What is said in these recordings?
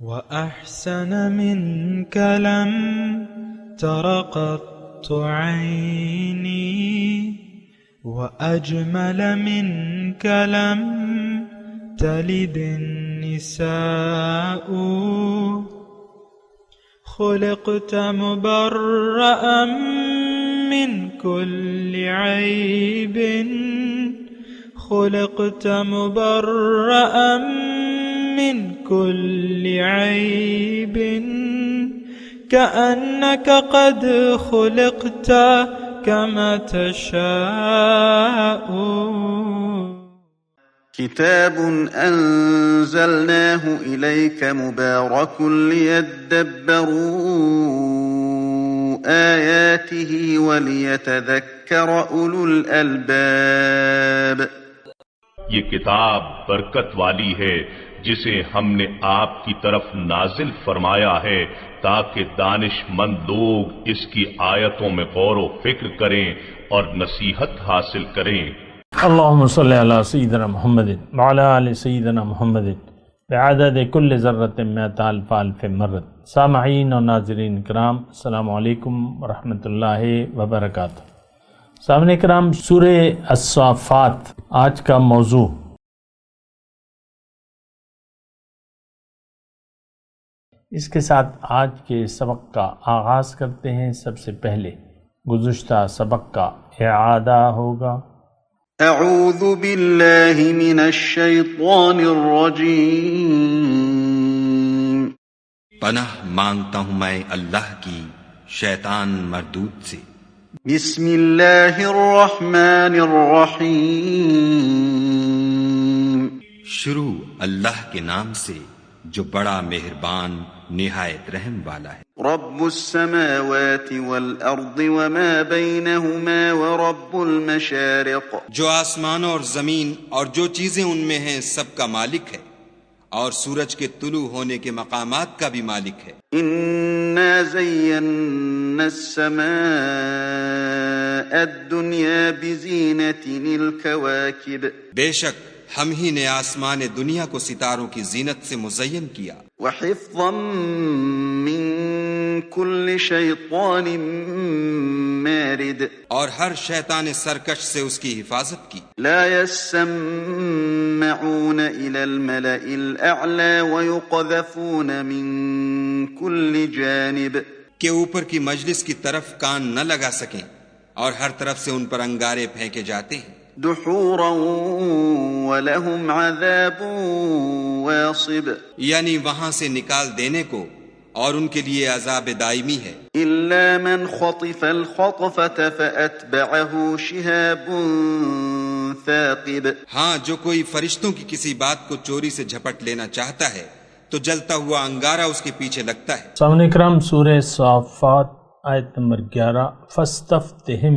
وأحسن منك لم تر قط عيني وأجمل منك لم تلد النساء خلقت مبرأ من كل عيب خلقت مبرأ من كل عيب كأنك قد خلقت كما تشاء. كتاب أنزلناه إليك مبارك ليدبروا آياته وليتذكر أولو الألباب. یہ کتاب برکت والی ہے جسے ہم نے آپ کی طرف نازل فرمایا ہے تاکہ دانش مند لوگ اس کی آیتوں میں غور و فکر کریں اور نصیحت حاصل کریں. اللہم صلی علی سیدنا محمد وعلی آل سیدنا محمد بعدد کل ذرۃ مئۃ الف الف مرۃ. سامعین اور ناظرین کرام، السلام علیکم ورحمۃ اللہ وبرکاتہ. سامعین کرام، سورہ الصافات آج کا موضوع. اس کے ساتھ آج کے سبق کا آغاز کرتے ہیں. سب سے پہلے گزشتہ سبق کا اعادہ ہوگا. اعوذ باللہ من الشیطان الرجیم. پناہ مانگتا ہوں میں اللہ کی شیطان مردود سے. بسم اللہ الرحمن الرحیم. شروع اللہ کے نام سے جو بڑا مہربان نہایت رحم والا ہے. رب السماوات والارض وما بینہما ورب المشارق. جو آسمانوں اور زمین اور جو چیزیں ان میں ہیں سب کا مالک ہے، اور سورج کے طلوع ہونے کے مقامات کا بھی مالک ہے. انا زینا السماء الدنیا بزینۃ الکواکب. بے شک ہم ہی نے آسمان دنیا کو ستاروں کی زینت سے مزین کیا. وحفظا من کل شیطان مارد. اور ہر شیطان سرکش سے اس کی حفاظت کی. لا يسمعون الى الملأ الاعلى ويقذفون من كل جانب. کہ اوپر کی مجلس کی طرف کان نہ لگا سکیں اور ہر طرف سے ان پر انگارے پھینکے جاتے ہیں. دحورا ولهم عذاب واصب. یعنی وہاں سے نکال دینے کو اور ان کے لیے عذاب دائمی ہے. الا من خطف الخطفة فاتبعه شهاب ثاقب. ہاں، جو کوئی فرشتوں کی کسی بات کو چوری سے جھپٹ لینا چاہتا ہے تو جلتا ہوا انگارہ اس کے پیچھے لگتا ہے. سامعین اکرام، سورہ صافات آیت نمبر 11. فاستفتہم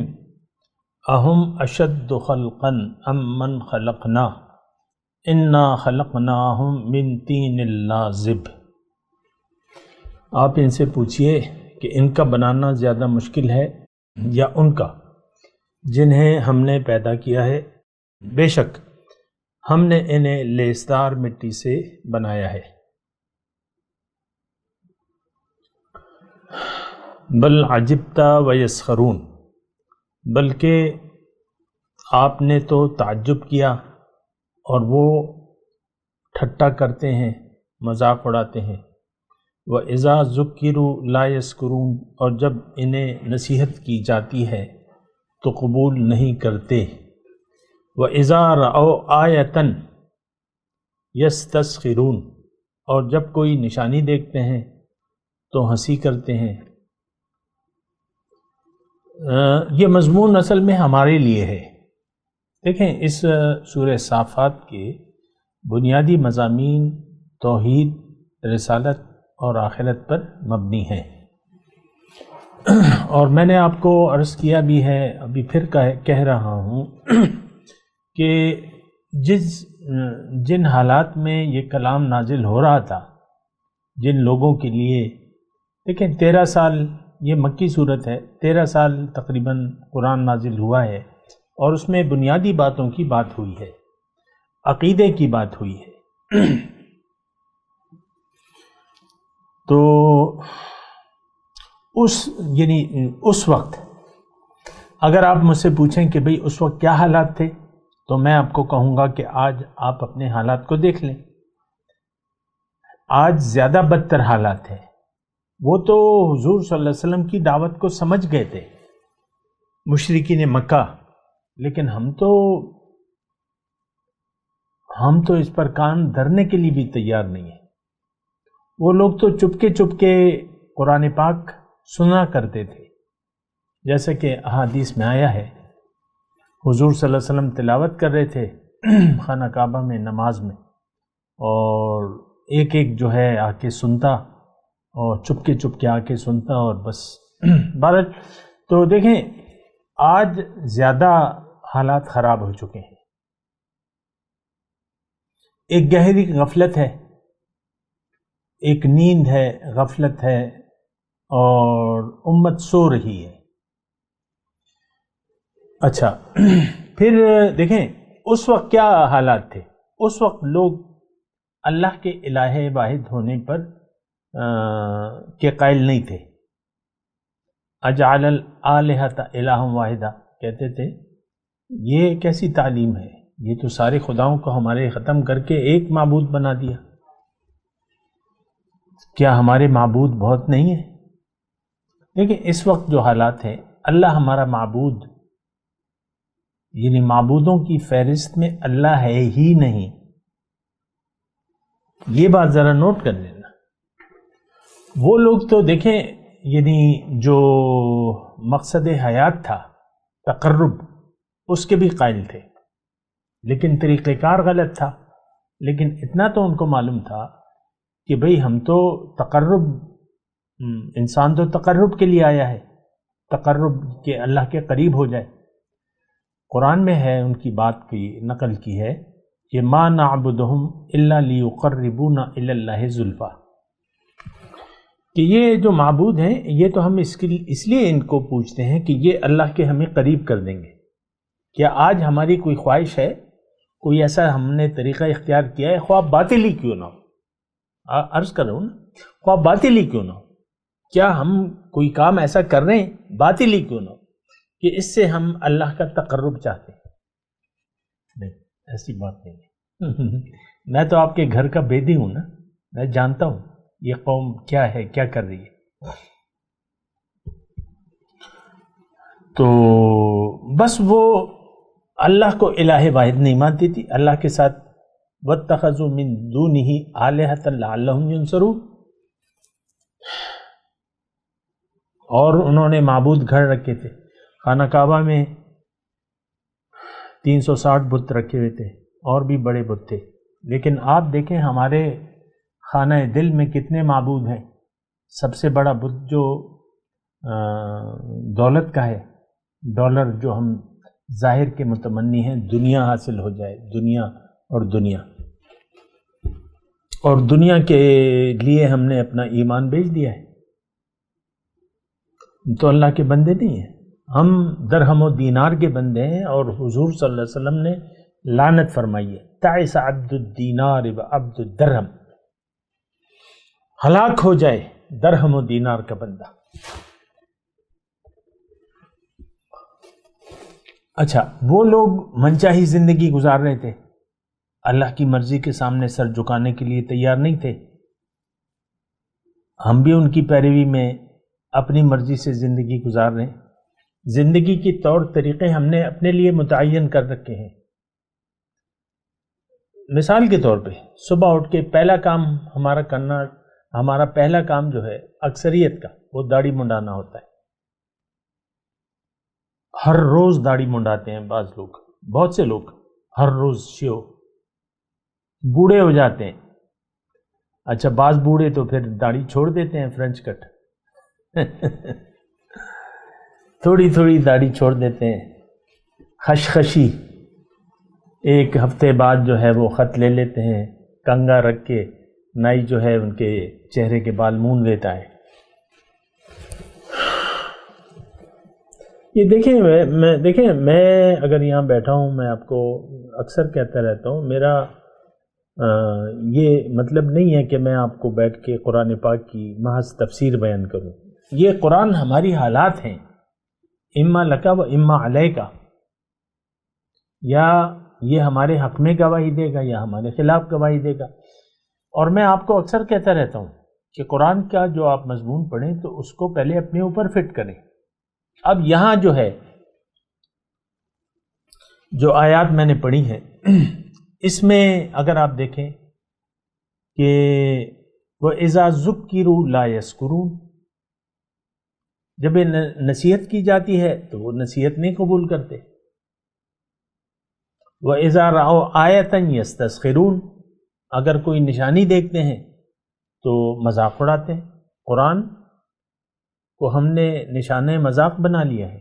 اہم اشد خلقا ام من خلقنا انا خلقناہم من طین لازب. آپ ان سے پوچھئے کہ ان کا بنانا زیادہ مشکل ہے یا ان کا جنہیں ہم نے پیدا کیا ہے. بے شک ہم نے انہیں لیسدار مٹی سے بنایا ہے. بل عجبت ویسخرون. بلکہ آپ نے تو تعجب کیا اور وہ ٹھٹا کرتے ہیں، مذاق اڑاتے ہیں. وَإِذَا ذُكِّرُوا لَا يَذْكُرُونَ. اور جب انہیں نصیحت کی جاتی ہے تو قبول نہیں کرتے. وَإِذَا رَأَوْا آیَةً يَسْتَسْخِرُونَ. اور جب کوئی نشانی دیکھتے ہیں تو ہنسی کرتے ہیں. یہ مضمون اصل میں ہمارے لیے ہے. دیکھیں، اس سورہ صافات کے بنیادی مضامین توحید، رسالت اور آخرت پر مبنی ہیں. اور میں نے آپ کو عرض کیا بھی ہے، ابھی پھر کہہ رہا ہوں کہ جن حالات میں یہ کلام نازل ہو رہا تھا، جن لوگوں کے لیے، دیکھیں 13 سال یہ مکی صورت ہے، 13 سال تقریباً قرآن نازل ہوا ہے، اور اس میں بنیادی باتوں کی بات ہوئی ہے، عقیدے کی بات ہوئی ہے. تو اس وقت اگر آپ مجھ سے پوچھیں کہ بھئی اس وقت کیا حالات تھے، تو میں آپ کو کہوں گا کہ آج آپ اپنے حالات کو دیکھ لیں. آج زیادہ بدتر حالات ہیں. وہ تو حضور صلی اللہ علیہ وسلم کی دعوت کو سمجھ گئے تھے مشرکین مکہ، لیکن ہم تو اس پر کان دھرنے کے لیے بھی تیار نہیں ہیں. وہ لوگ تو چپکے قرآن پاک سنا کرتے تھے، جیسے کہ احادیث میں آیا ہے حضور صلی اللہ علیہ وسلم تلاوت کر رہے تھے خانہ کعبہ میں نماز میں، اور ایک جو ہے آ کے سنتا، اور چپکے آ کے سنتا، اور بس بہرحال. تو دیکھیں آج زیادہ حالات خراب ہو چکے ہیں. ایک گہری غفلت ہے، ایک نیند ہے، غفلت ہے، اور امت سو رہی ہے. اچھا پھر دیکھیں اس وقت کیا حالات تھے. اس وقت لوگ اللہ کے الہ واحد ہونے پر کے قائل نہیں تھے. اجعل الآلہۃ الہ واحدہ کہتے تھے. یہ کیسی تعلیم ہے؟ یہ تو سارے خداؤں کو ہمارے ختم کر کے ایک معبود بنا دیا. کیا ہمارے معبود بہت نہیں ہیں؟ لیکن اس وقت جو حالات ہیں، اللہ ہمارا معبود، یعنی معبودوں کی فہرست میں اللہ ہے ہی نہیں. یہ بات ذرا نوٹ کر لینا. وہ لوگ تو دیکھیں یعنی جو مقصد حیات تھا تقرب، اس کے بھی قائل تھے، لیکن طریقہ کار غلط تھا. لیکن اتنا تو ان کو معلوم تھا کہ بھئی ہم تو تقرب، انسان تو تقرب کے لیے آیا ہے، تقرب کے اللہ کے قریب ہو جائے. قرآن میں ہے، ان کی بات کی نقل کی ہے کہ ما نعبدہم الا لیقربونا الی اللہ زلفیٰ، کہ یہ جو معبود ہیں یہ تو ہم اس لیے ان کو پوچھتے ہیں کہ یہ اللہ کے ہمیں قریب کر دیں گے. کیا آج ہماری کوئی خواہش ہے، کوئی ایسا ہم نے طریقہ اختیار کیا ہے، خواہ باطل ہی کیوں نہ ہو، عرض کر رہا ہوں نا، خواہ باطل ہی کیوں نہ ہو، کیا ہم کوئی کام ایسا کر رہے ہیں باطل ہی کیوں نہ ہو کہ اس سے ہم اللہ کا تقرب چاہتے ہیں؟ نہیں، ایسی بات نہیں ہے. میں تو آپ کے گھر کا بیدی ہوں نا، میں جانتا ہوں یہ قوم کیا ہے، کیا کر رہی ہے. تو بس وہ اللہ کو الہ واحد نہیں مانتی تھی. اللہ کے ساتھ واتخذوا من دونہ آلہۃ لعلہم ینصرون، اور انہوں نے معبود گھر رکھے تھے. خانہ کعبہ میں 360 بت رکھے ہوئے تھے، اور بھی بڑے بت تھے. لیکن آپ دیکھیں ہمارے خانہ دل میں کتنے معبود ہیں. سب سے بڑا بت جو دولت کا ہے، ڈالر، جو ہم ظاہر کے متمنی ہیں، دنیا حاصل ہو جائے، دنیا اور دنیا کے لیے ہم نے اپنا ایمان بیچ دیا ہے. تو اللہ کے بندے نہیں ہیں، ہم درہم و دینار کے بندے ہیں. اور حضور صلی اللہ علیہ وسلم نے لعنت فرمائی ہے، تعس عبد الدینار و عبد الدرہم، ہلاک ہو جائے درہم و دینار کا بندہ. اچھا، وہ لوگ منچاہی زندگی گزار رہے تھے، اللہ کی مرضی کے سامنے سر جھکانے کے لیے تیار نہیں تھے. ہم بھی ان کی پیروی میں اپنی مرضی سے زندگی گزار رہے ہیں. زندگی کی طور طریقے ہم نے اپنے لیے متعین کر رکھے ہیں. مثال کے طور پہ صبح اٹھ کے پہلا کام ہمارا پہلا کام جو ہے اکثریت کا، وہ داڑھی منڈانا ہوتا ہے. ہر روز داڑھی منڈاتے ہیں بعض لوگ، بہت سے لوگ ہر روز شیو. بوڑھے ہو جاتے ہیں. اچھا، بعض بوڑھے تو پھر داڑھی چھوڑ دیتے ہیں، فرنچ کٹ تھوڑی تھوڑی داڑھی چھوڑ دیتے ہیں. خشخشی ایک ہفتے بعد جو ہے وہ خط لے لیتے ہیں، کنگا رکھ کے نائی جو ہے ان کے چہرے کے بال مون لیتا ہے. یہ دیکھیں میں اگر یہاں بیٹھا ہوں، میں آپ کو اکثر کہتا رہتا ہوں، میرا یہ مطلب نہیں ہے کہ میں آپ کو بیٹھ کے قرآن پاک کی محض تفسیر بیان کروں. یہ قرآن ہماری حالات ہیں، اما لکا و اما علیکا، یا یہ ہمارے حق میں گواہی دے گا یا ہمارے خلاف گواہی دے گا. اور میں آپ کو اکثر کہتا رہتا ہوں کہ قرآن کا جو آپ مضمون پڑھیں تو اس کو پہلے اپنے اوپر فٹ کریں. اب یہاں جو ہے جو آیات میں نے پڑھی ہیں اس میں اگر آپ دیکھیں کہ وَإِذَا ذُكِّرُوا لَا يَذْكُرُونَ، جب نصیحت کی جاتی ہے تو وہ نصیحت نہیں قبول کرتے. وَإِذَا رَأَوْا آیَةً يَسْتَسْخِرُونَ، اگر کوئی نشانی دیکھتے ہیں تو مذاق اڑاتے ہیں. قرآن کو ہم نے نشانہ مذاق بنا لیا ہے.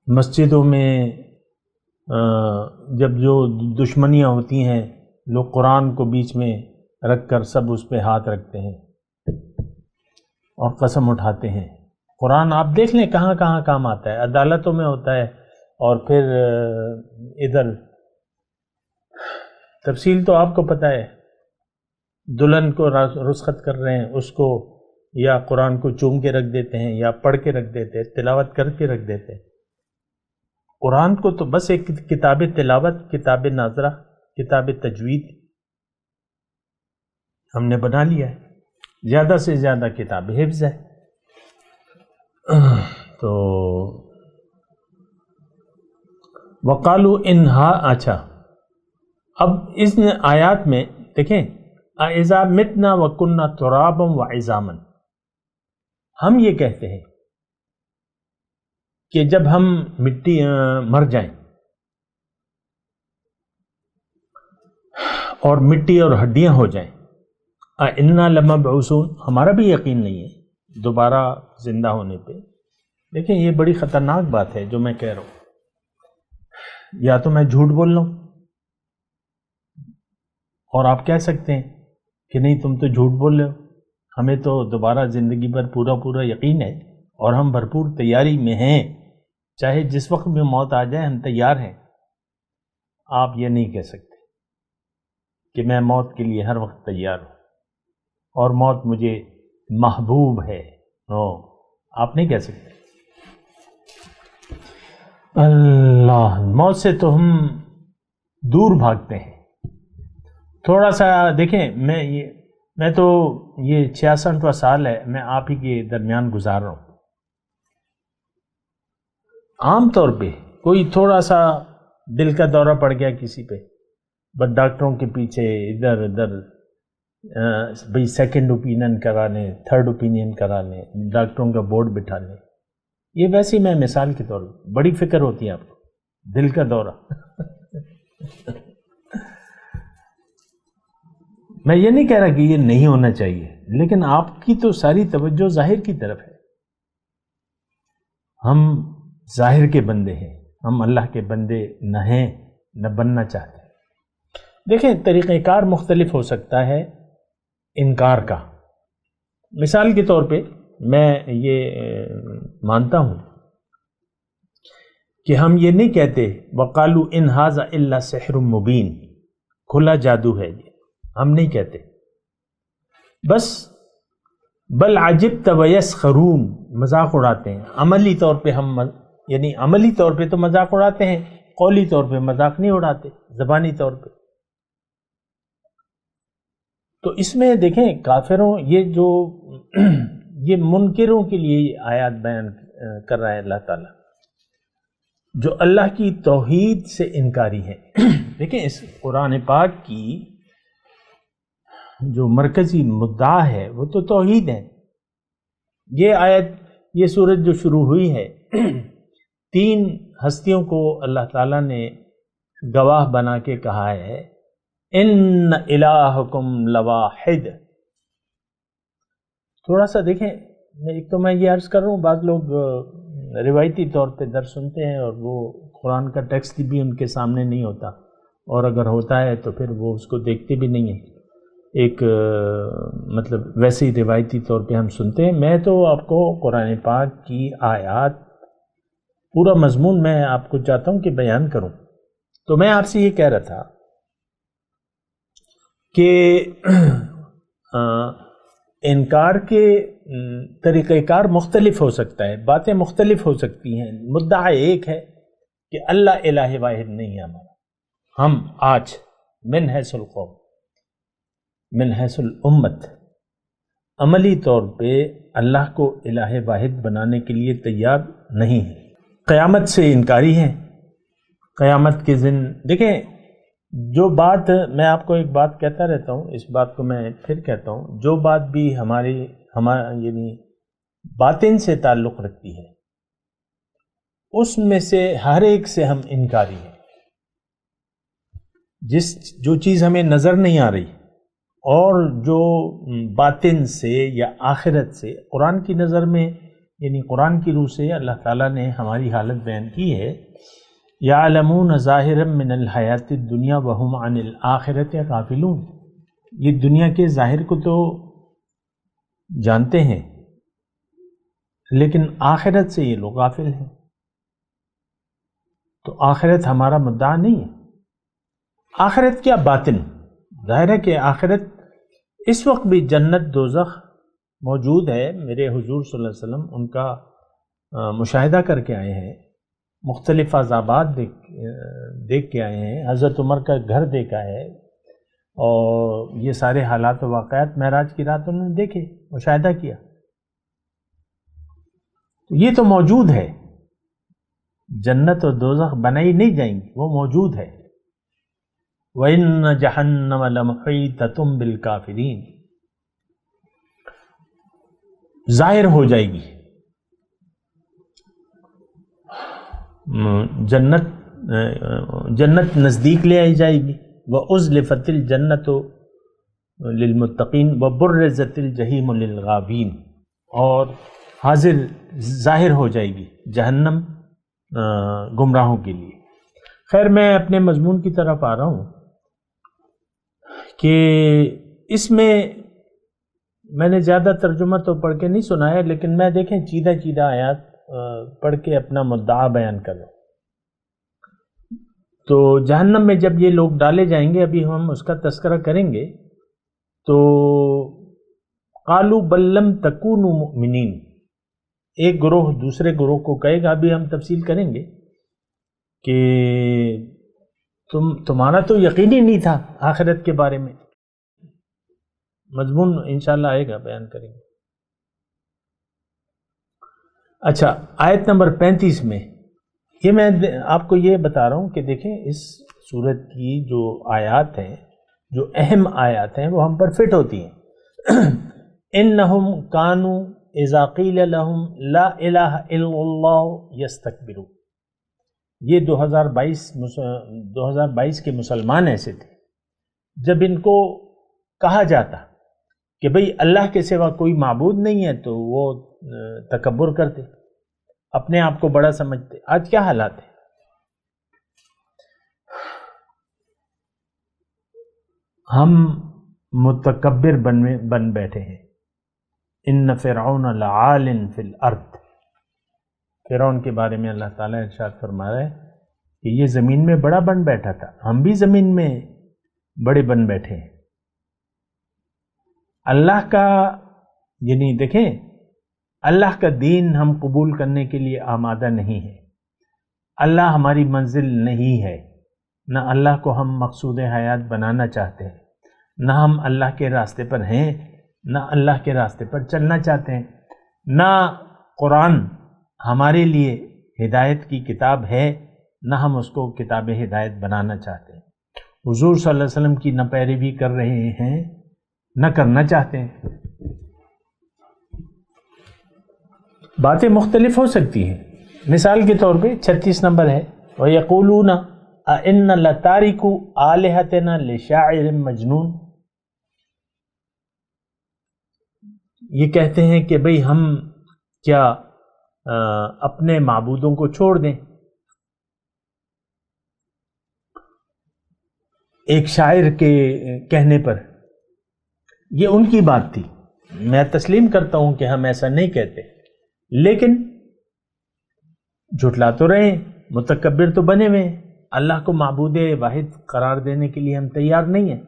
مسجدوں میں جب جو دشمنیاں ہوتی ہیں لوگ قرآن کو بیچ میں رکھ کر سب اس پہ ہاتھ رکھتے ہیں اور قسم اٹھاتے ہیں. قرآن آپ دیکھ لیں کہاں کہاں کام آتا ہے، عدالتوں میں ہوتا ہے، اور پھر ادھر تفصیل تو آپ کو پتہ ہے، دلہن کو رخصت کر رہے ہیں اس کو یا قرآن کو چوم کے رکھ دیتے ہیں یا پڑھ کے رکھ دیتے ہیں، تلاوت کر کے رکھ دیتے ہیں. قرآن کو تو بس ایک کتاب تلاوت، کتاب ناظرہ، کتاب تجوید ہم نے بنا لیا ہے. زیادہ سے زیادہ کتاب حفظ ہے. تو وقالو انہا، اچھا اب اس آیات میں دیکھیں اذا متنا وکنا ترابا وعظاما، ہم یہ کہتے ہیں کہ جب ہم مٹی مر جائیں اور مٹی اور ہڈیاں ہو جائیں، انا لمبعوثون، ہمارا بھی یقین نہیں ہے دوبارہ زندہ ہونے پہ. دیکھیں یہ بڑی خطرناک بات ہے جو میں کہہ رہا ہوں. یا تو میں جھوٹ بول رہا ہوں اور آپ کہہ سکتے ہیں کہ نہیں تم تو جھوٹ بول رہے ہو، ہمیں تو دوبارہ زندگی پر پورا یقین ہے اور ہم بھرپور تیاری میں ہیں، چاہے جس وقت بھی موت آ جائے ہم تیار ہیں. آپ یہ نہیں کہہ سکتے کہ میں موت کے لیے ہر وقت تیار ہوں اور موت مجھے محبوب ہے. نو، آپ نہیں کہہ سکتے. اللہ، موت سے تو ہم دور بھاگتے ہیں. تھوڑا سا دیکھیں، میں تو یہ 66واں سال ہے میں آپ ہی کے درمیان گزار رہا ہوں. عام طور پہ کوئی تھوڑا سا دل کا دورہ پڑ گیا کسی پہ، بس ڈاکٹروں کے پیچھے ادھر ادھر بھئی سیکنڈ اوپینین کرا لیں، تھرڈ اوپینین کرا لیں، ڈاکٹروں کا بورڈ بٹھا لیں. یہ ویسے میں مثال کے طور پر، بڑی فکر ہوتی ہے آپ کو، دل کا دورہ. میں یہ نہیں کہہ رہا کہ یہ نہیں ہونا چاہیے، لیکن آپ کی تو ساری توجہ ظاہر کی طرف ہے. ہم ظاہر کے بندے ہیں، ہم اللہ کے بندے نہ ہیں نہ بننا چاہتے. دیکھیں طریقہ کار مختلف ہو سکتا ہے انکار کا. مثال کے طور پہ میں یہ مانتا ہوں کہ ہم یہ نہیں کہتے وقالو ان ھذا الا سحر مبین، کھلا جادو ہے، یہ ہم نہیں کہتے. بس بل عجبت ویسخرون، مذاق اڑاتے ہیں. عملی طور پہ ہم یعنی عملی طور پہ تو مذاق اڑاتے ہیں، قولی طور پہ مذاق نہیں اڑاتے، زبانی طور پہ. تو اس میں دیکھیں کافروں، یہ جو یہ منکروں کے لیے آیات بیان کر رہا ہے اللہ تعالیٰ، جو اللہ کی توحید سے انکاری ہے. دیکھیں اس قرآن پاک کی جو مرکزی مدعا ہے وہ تو توحید ہے. یہ آیت، یہ سورت جو شروع ہوئی ہے، 3 ہستیوں کو اللہ تعالیٰ نے گواہ بنا کے کہا ہے ان الہکم لواحد. تھوڑا سا دیکھیں، ایک تو میں یہ عرض کر رہا ہوں، بعض لوگ روایتی طور پہ درس سنتے ہیں اور وہ قرآن کا ٹیکسٹ بھی ان کے سامنے نہیں ہوتا، اور اگر ہوتا ہے تو پھر وہ اس کو دیکھتے بھی نہیں ہیں. ایک مطلب ویسے ہی روایتی طور پہ ہم سنتے ہیں. میں تو آپ کو قرآن پاک کی آیات پورا مضمون میں آپ کو چاہتا ہوں کہ بیان کروں. تو میں آپ سے یہ کہہ رہا تھا کہ انکار کے طریقہ کار مختلف ہو سکتا ہے، باتیں مختلف ہو سکتی ہیں، مدعا ایک ہے کہ اللہ الہ واحد نہیں ہے ہمارا۔ ہم آج من حیث القوم، من حیث الامت، عملی طور پہ اللہ کو الہ واحد بنانے کے لیے تیار نہیں ہے، قیامت سے انکاری ہے۔ قیامت کے دن دیکھیں، جو بات میں آپ کو ایک بات کہتا رہتا ہوں، اس بات کو میں پھر کہتا ہوں، جو بات بھی یعنی باطن سے تعلق رکھتی ہے، اس میں سے ہر ایک سے ہم انکاری ہیں۔ جو چیز ہمیں نظر نہیں آ رہی اور جو باطن سے یا آخرت سے، قرآن کی نظر میں یعنی قرآن کی روح سے اللہ تعالیٰ نے ہماری حالت بیان کی ہے، یعلمون ظاہرا من الحیات الدنیا وہم عن الآخرۃ غافلون۔ یہ دنیا کے ظاہر کو تو جانتے ہیں لیکن آخرت سے یہ لوگ غافل ہیں۔ تو آخرت ہمارا مدعا نہیں ہے۔ آخرت کیا باطن، ظاہر ہے کہ آخرت اس وقت بھی جنت دوزخ موجود ہے۔ میرے حضور صلی اللہ علیہ وسلم ان کا مشاہدہ کر کے آئے ہیں، مختلف عذابات دیکھ کے آئے ہیں، حضرت عمر کا گھر دیکھا ہے، اور یہ سارے حالات و واقعات معراج کی رات انہوں نے دیکھے، مشاہدہ کیا۔ یہ تو موجود ہے، جنت اور دوزخ بنائی نہیں جائیں گی، وہ موجود ہے۔ وَإِنَّ جَهَنَّمَ لَمُحِيطَةٌ بِالْكَافِرِينَ، ظاہر ہو جائے گی جنت نزدیک لے آئی جائے گی۔ وَأُزْلِفَتِ الْجَنَّةُ لِلْمُتَّقِينَ وَبُرِّزَتِ الْجَحِيمُ لِلْغَاوِينَ، اور حاضر ظاہر ہو جائے گی جہنم گمراہوں کے لیے۔ خیر، میں اپنے مضمون کی طرف آ رہا ہوں کہ اس میں نے زیادہ ترجمہ تو پڑھ کے نہیں سنایا، لیکن میں دیکھیں چیدہ آیات پڑھ کے اپنا مدعا بیان کروں۔ تو جہنم میں جب یہ لوگ ڈالے جائیں گے، ابھی ہم اس کا تذکرہ کریں گے، تو قالوا بل لم تکونوا مؤمنین، ایک گروہ دوسرے گروہ کو کہے گا، ابھی ہم تفصیل کریں گے کہ تمہارا تو یقینی نہیں تھا آخرت کے بارے میں۔ مضمون انشاءاللہ آئے گا، بیان کریں گے۔ اچھا، آیت نمبر 35 میں یہ میں آپ کو یہ بتا رہا ہوں کہ دیکھیں اس سورت کی جو آیات ہیں، جو اہم آیات ہیں، وہ ہم پر فٹ ہوتی ہیں۔ انہم کانوا اذا قیل لہم لا الہ الا اللہ یستکبرون، یہ 2022 کے مسلمان ایسے تھے، جب ان کو کہا جاتا کہ بھئی اللہ کے سوا کوئی معبود نہیں ہے تو وہ تکبر کرتے، اپنے آپ کو بڑا سمجھتے۔ آج کیا حالات ہے؟ ہم متکبر بن بیٹھے ہیں۔ ان فرعون لعال فی الارض، فرعون کے بارے میں اللہ تعالیٰ ارشاد فرما رہا ہے کہ یہ زمین میں بڑا بن بیٹھا تھا، ہم بھی زمین میں بڑے بن بیٹھے ہیں۔ اللہ کا یعنی دیکھیں، اللہ کا دین ہم قبول کرنے کے لیے آمادہ نہیں ہے۔ اللہ ہماری منزل نہیں ہے، نہ اللہ کو ہم مقصود حیات بنانا چاہتے ہیں، نہ ہم اللہ کے راستے پر ہیں، نہ اللہ کے راستے پر چلنا چاہتے ہیں، نہ قرآن ہمارے لیے ہدایت کی کتاب ہے، نہ ہم اس کو کتاب ہدایت بنانا چاہتے ہیں۔ حضور صلی اللہ علیہ وسلم کی نہ پیروی کر رہے ہیں، نہ کرنا چاہتے ہیں۔ باتیں مختلف ہو سکتی ہیں۔ مثال کے طور پہ 36 نمبر ہے، وَيَقُولُونَ أَإِنَّ لَتَارِكُو آلِهَتِنَا لِشَاعِرٍ مَجْنُونٍ، یہ کہتے ہیں کہ بھئی ہم کیا اپنے معبودوں کو چھوڑ دیں ایک شاعر کے کہنے پر۔ یہ ان کی بات تھی، میں تسلیم کرتا ہوں کہ ہم ایسا نہیں کہتے، لیکن جھٹلا تو رہے ہیں، متکبر تو بنے ہوئے ہیں۔ اللہ کو معبود واحد قرار دینے کے لیے ہم تیار نہیں ہیں.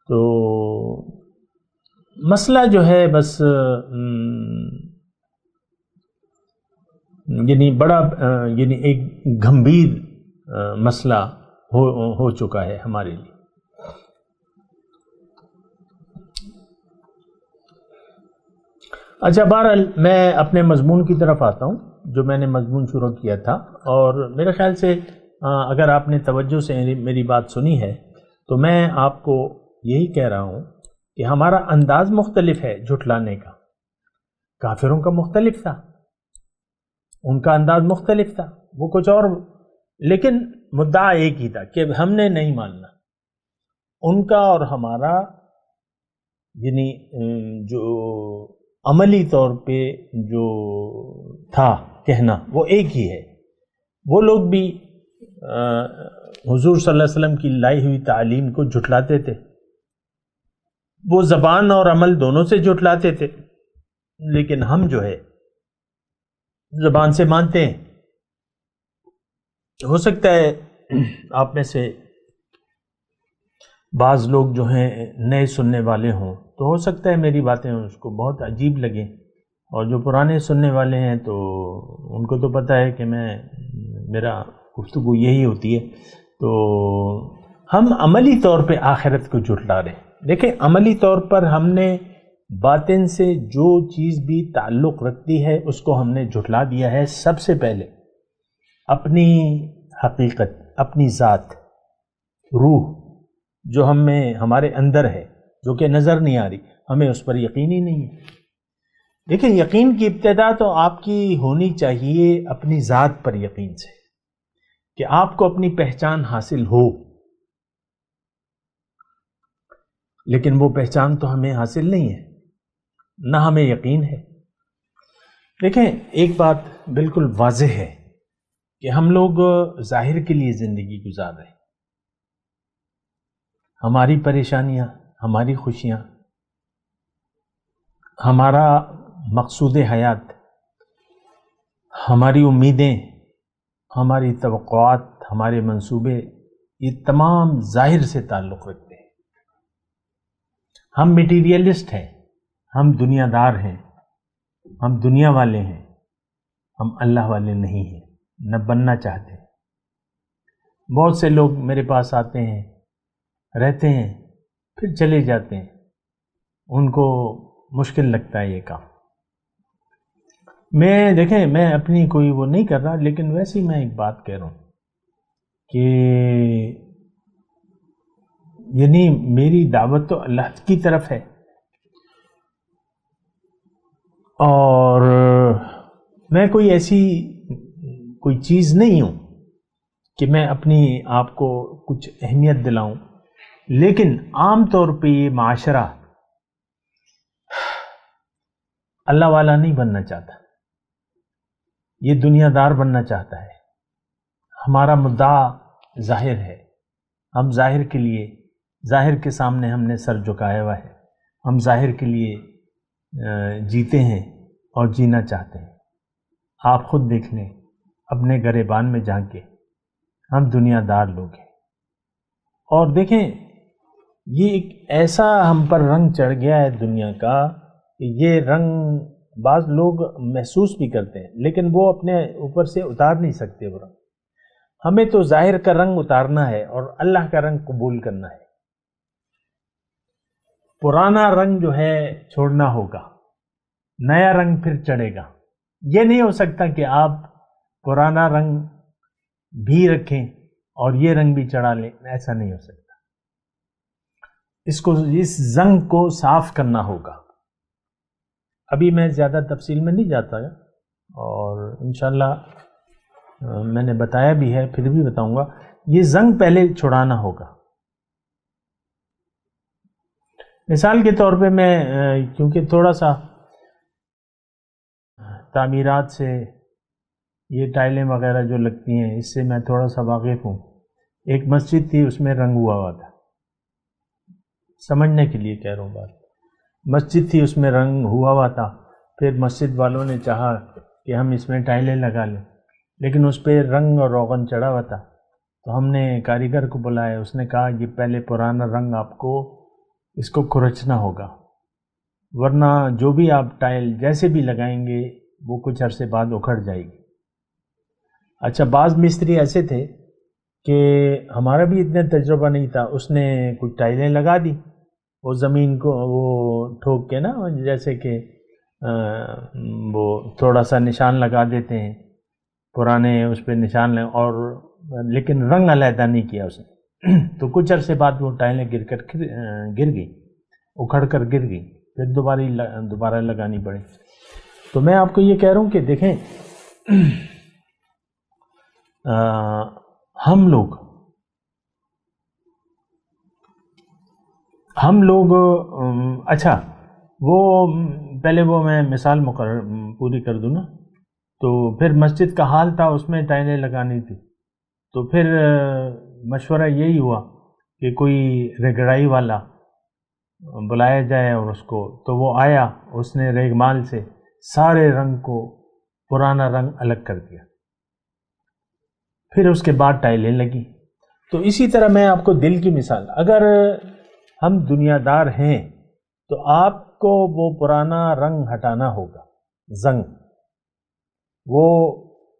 تو مسئلہ جو ہے بس یعنی بڑا یعنی ایک گمبھیر مسئلہ ہو چکا ہے ہمارے لیے. اچھا، بہرحال میں اپنے مضمون کی طرف آتا ہوں جو میں نے مضمون شروع کیا تھا. اور میرے خیال سے اگر آپ نے توجہ سے میری بات سنی ہے تو میں آپ کو یہی کہہ رہا ہوں کہ ہمارا انداز مختلف ہے جھٹلانے کا. کافروں کا مختلف تھا، ان کا انداز مختلف تھا، وہ کچھ اور، لیکن مدعا ایک ہی تھا کہ ہم نے نہیں ماننا. ان کا اور ہمارا یعنی جو عملی طور پہ جو تھا کہنا وہ ایک ہی ہے. وہ لوگ بھی حضور صلی اللہ علیہ وسلم کی لائی ہوئی تعلیم کو جھٹلاتے تھے، وہ زبان اور عمل دونوں سے جھٹلاتے تھے، لیکن ہم جو ہے زبان سے مانتے ہیں. ہو سکتا ہے آپ میں سے بعض لوگ جو ہیں نئے سننے والے ہوں تو ہو سکتا ہے میری باتیں اس کو بہت عجیب لگیں، اور جو پرانے سننے والے ہیں تو ان کو تو پتہ ہے کہ میرا گفتگو یہی ہوتی ہے. تو ہم عملی طور پہ آخرت کو جھٹلا رہے ہیں. دیکھیں، عملی طور پر ہم نے باطن سے جو چیز بھی تعلق رکھتی ہے اس کو ہم نے جھٹلا دیا ہے. سب سے پہلے اپنی حقیقت، اپنی ذات، روح جو ہمارے اندر ہے، جو کہ نظر نہیں آ رہی، ہمیں اس پر یقین ہی نہیں ہے. دیکھیں، یقین کی ابتدا تو آپ کی ہونی چاہیے اپنی ذات پر یقین سے، کہ آپ کو اپنی پہچان حاصل ہو. لیکن وہ پہچان تو ہمیں حاصل نہیں ہے، نہ ہمیں یقین ہے. دیکھیں، ایک بات بالکل واضح ہے کہ ہم لوگ ظاہر کے لیے زندگی گزار رہے ہیں. ہماری پریشانیاں، ہماری خوشیاں، ہمارا مقصود حیات، ہماری امیدیں، ہماری توقعات، ہمارے منصوبے، یہ تمام ظاہر سے تعلق رکھتے ہیں. ہم میٹیریلسٹ ہیں، ہم دنیا دار ہیں، ہم دنیا والے ہیں، ہم اللہ والے نہیں ہیں، نہ بننا چاہتے. بہت سے لوگ میرے پاس آتے ہیں، رہتے ہیں، پھر چلے جاتے ہیں. ان کو مشکل لگتا ہے یہ کام. دیکھیں، میں اپنی کوئی وہ نہیں کر رہا، لیکن ویسے ہی میں ایک بات کہہ رہا ہوں کہ یعنی میری دعوت تو اللہ کی طرف ہے، اور میں کوئی ایسی کوئی چیز نہیں ہوں کہ میں اپنی آپ کو کچھ اہمیت دلاؤں. لیکن عام طور پہ یہ معاشرہ اللہ والا نہیں بننا چاہتا، یہ دنیا دار بننا چاہتا ہے. ہمارا مدعا ظاہر ہے، ہم ظاہر کے لیے، ظاہر کے سامنے ہم نے سر جھکایا ہوا ہے. ہم ظاہر کے لیے جیتے ہیں اور جینا چاہتے ہیں. آپ خود دیکھ لیں اپنے گریبان میں جھانک کے، ہم دنیا دار لوگ ہیں. اور دیکھیں، یہ ایک ایسا ہم پر رنگ چڑھ گیا ہے دنیا کا کہ یہ رنگ بعض لوگ محسوس بھی کرتے ہیں، لیکن وہ اپنے اوپر سے اتار نہیں سکتے وہ رنگ. ہمیں تو ظاہر کا رنگ اتارنا ہے اور اللہ کا رنگ قبول کرنا ہے. پرانا رنگ جو ہے چھوڑنا ہوگا، نیا رنگ پھر چڑھے گا. یہ نہیں ہو سکتا کہ آپ پرانا رنگ بھی رکھیں اور یہ رنگ بھی چڑھا لیں، ایسا نہیں ہو سکتا. اس زنگ کو صاف کرنا ہوگا. ابھی میں زیادہ تفصیل میں نہیں جاتا ہے، اور انشاءاللہ میں نے بتایا بھی ہے، پھر بھی بتاؤں گا. یہ زنگ پہلے چھڑانا ہوگا. مثال کے طور پہ میں کیونکہ تھوڑا سا تعمیرات سے، یہ ٹائلیں وغیرہ جو لگتی ہیں اس سے میں تھوڑا سا واقف ہوں. ایک مسجد تھی، اس میں رنگ ہوا تھا، سمجھنے کے لیے کہہ رہا ہوں بات. مسجد تھی، اس میں رنگ ہوا تھا. پھر مسجد والوں نے چاہا کہ ہم اس میں ٹائلیں لگا لیں. لیکن اس پہ رنگ اور روغن چڑھا ہوا تھا. تو ہم نے کاریگر کو بلایا، اس نے کہا یہ پہلے پرانا رنگ آپ کو اس کو کھرچنا ہوگا، ورنہ جو بھی آپ ٹائل جیسے بھی لگائیں گے وہ کچھ عرصے بعد اکھڑ جائے گی. اچھا، بعض مستری ایسے تھے کہ ہمارا بھی اتنا تجربہ نہیں تھا، اس نے کچھ ٹائلیں لگا دی، وہ زمین کو وہ ٹھوک کے نا، جیسے کہ وہ تھوڑا سا نشان لگا دیتے ہیں پرانے، اس پہ نشان لیں، اور لیکن رنگ علیحدہ نہیں کیا اس نے. تو کچھ عرصے بعد وہ ٹائلیں گر گئی، اکھڑ کر گر گئی، پھر دوبارہ لگانی پڑی. تو میں آپ کو یہ کہہ رہا ہوں کہ دیکھیں ہم لوگ اچھا، وہ پہلے وہ میں مثال پوری کر دوں نا. تو پھر مسجد کا حال تھا، اس میں ٹائلیں لگانی تھی. تو پھر مشورہ یہی ہوا کہ کوئی رگڑائی والا بلایا جائے، اور اس کو تو وہ آیا، اس نے ریگمال سے سارے رنگ کو، پرانا رنگ الگ کر دیا، پھر اس کے بعد ٹائلیں لگی. تو اسی طرح میں آپ کو دل کی مثال، اگر ہم دنیا دار ہیں تو آپ کو وہ پرانا رنگ ہٹانا ہوگا، زنگ، وہ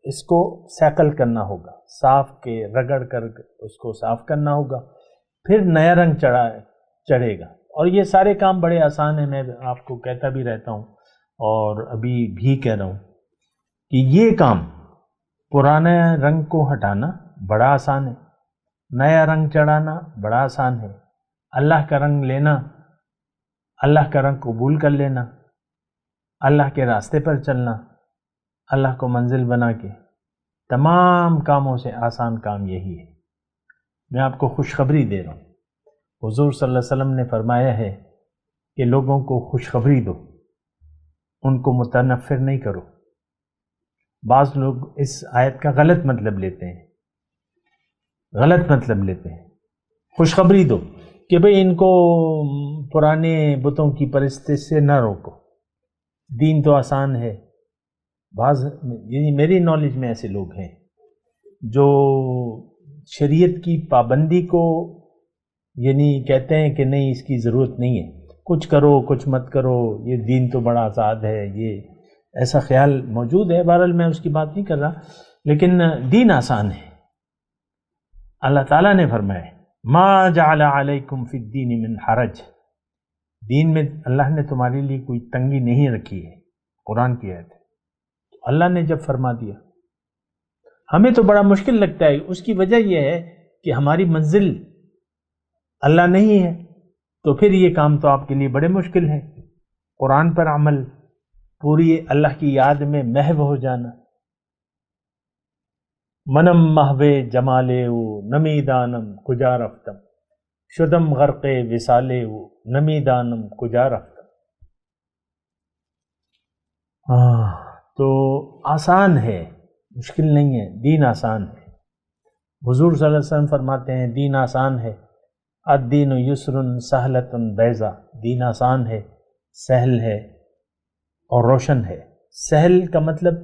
اس کو سیکل کرنا ہوگا، صاف کے رگڑ کر اس کو صاف کرنا ہوگا، پھر نیا رنگ چڑھے گا. اور یہ سارے کام بڑے آسان ہیں، میں آپ کو کہتا بھی رہتا ہوں اور ابھی بھی کہہ رہا ہوں کہ یہ کام پرانے رنگ کو ہٹانا بڑا آسان ہے، نیا رنگ چڑھانا بڑا آسان ہے. اللہ کا رنگ لینا، اللہ کا رنگ قبول کر لینا، اللہ کے راستے پر چلنا، اللہ کو منزل بنا کے، تمام کاموں سے آسان کام یہی ہے. میں آپ کو خوشخبری دے رہا ہوں. حضور صلی اللہ علیہ وسلم نے فرمایا ہے کہ لوگوں کو خوشخبری دو، ان کو متنفر نہیں کرو. بعض لوگ اس آیت کا غلط مطلب لیتے ہیں. خوشخبری دو کہ بھئی ان کو پرانے بتوں کی پرستش سے نہ روکو، دین تو آسان ہے. بعض یعنی میری نالج میں ایسے لوگ ہیں جو شریعت کی پابندی کو یعنی کہتے ہیں کہ نہیں، اس کی ضرورت نہیں ہے، کچھ کرو کچھ مت کرو، یہ دین تو بڑا آزاد ہے، یہ ایسا خیال موجود ہے. بہرحال میں اس کی بات نہیں کر رہا، لیکن دین آسان ہے. اللہ تعالیٰ نے فرمایا ما جعل علیکم فی الدین من حرج، دین میں اللہ نے تمہارے لیے کوئی تنگی نہیں رکھی ہے. قرآن کی آیت ہے. اللہ نے جب فرما دیا، ہمیں تو بڑا مشکل لگتا ہے. اس کی وجہ یہ ہے کہ ہماری منزل اللہ نہیں ہے، تو پھر یہ کام تو آپ کے لیے بڑے مشکل ہے. قرآن پر عمل، پوری اللہ کی یاد میں محو ہو جانا. منم محو جمالے نمی دانم کجا رفتم، شدم غرق وصالے نمی دانم کجا رفتم. تو آسان ہے، مشکل نہیں ہے، دین آسان ہے. حضور صلی اللہ علیہ وسلم فرماتے ہیں دین آسان ہے. الدین یسر سہلۃ بیضا، دین آسان ہے، سہل ہے اور روشن ہے. سہل کا مطلب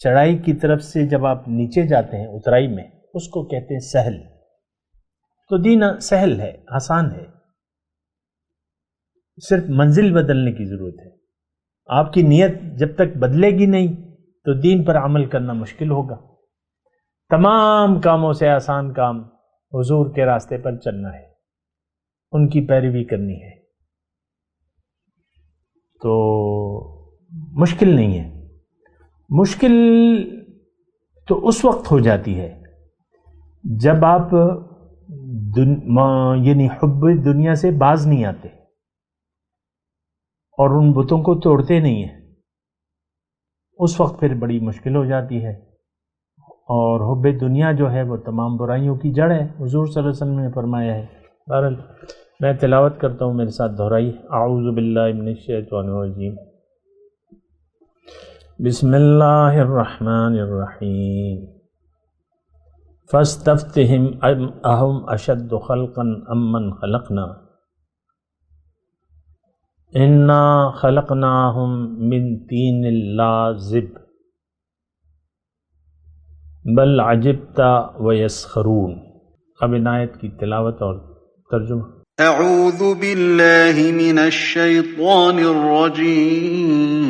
چڑھائی کی طرف سے جب آپ نیچے جاتے ہیں اترائی میں، اس کو کہتے ہیں سہل. تو دین سہل ہے، آسان ہے، صرف منزل بدلنے کی ضرورت ہے. آپ کی نیت جب تک بدلے گی نہیں تو دین پر عمل کرنا مشکل ہوگا. تمام کاموں سے آسان کام حضور کے راستے پر چلنا ہے، ان کی پیروی کرنی ہے. تو مشکل نہیں ہے. مشکل تو اس وقت ہو جاتی ہے جب آپ یعنی حب دنیا سے باز نہیں آتے اور ان بتوں کو توڑتے نہیں ہیں. اس وقت پھر بڑی مشکل ہو جاتی ہے. اور حب دنیا جو ہے وہ تمام برائیوں کی جڑ ہے، حضور صلی اللہ علیہ وسلم نے فرمایا ہے. بہرحال میں تلاوت کرتا ہوں، میرے ساتھ دہرائی. اعوذ باللہ من الشیطان الرجیم. بسم اللہ الرحمن الرحیم. فاستفتہم اہم اشد خلقا امن خلقنا انا خلقناہم من طین لازب بل عجبت ویسخرون. اب ان آیت کی تلاوت اور ترجمہ. اعوذ باللہ من الشیطان الرجیم.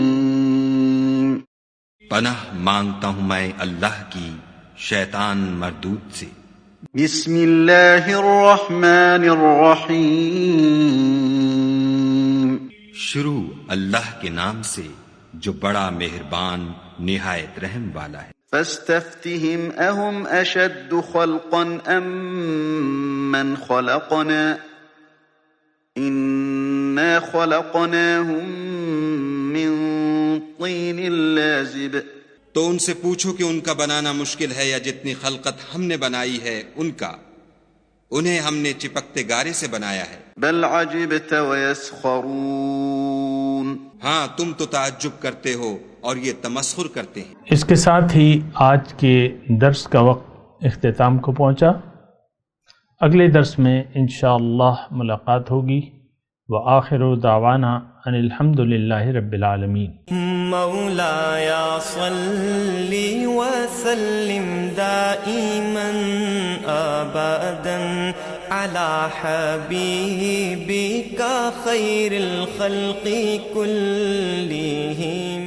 پناہ مانگتا ہوں میں اللہ کی شیطان مردود سے. بسم اللہ الرحمن الرحیم. شروع اللہ کے نام سے جو بڑا مہربان نہایت رحم والا ہے. فاستفتهم اهم اشد خلقا ام من خلقنا انا خلقناهم من طین لازب. تو ان سے پوچھو کہ ان کا بنانا مشکل ہے یا جتنی خلقت ہم نے بنائی ہے ان کا، انہیں ہم نے چپکتے گارے سے بنایا ہے. بل عجبت ویسخرون. ہاں تم تو تعجب کرتے ہو اور یہ تمسخر کرتے ہیں. اس کے ساتھ ہی آج کے درس کا وقت اختتام کو پہنچا. اگلے درس میں انشاءاللہ ملاقات ہوگی. وآخر دعوانا ان الحمد للہ رب العالمین. مولاي صل وسلم دائما ابدا على حبيبك خير الخلق كلهم.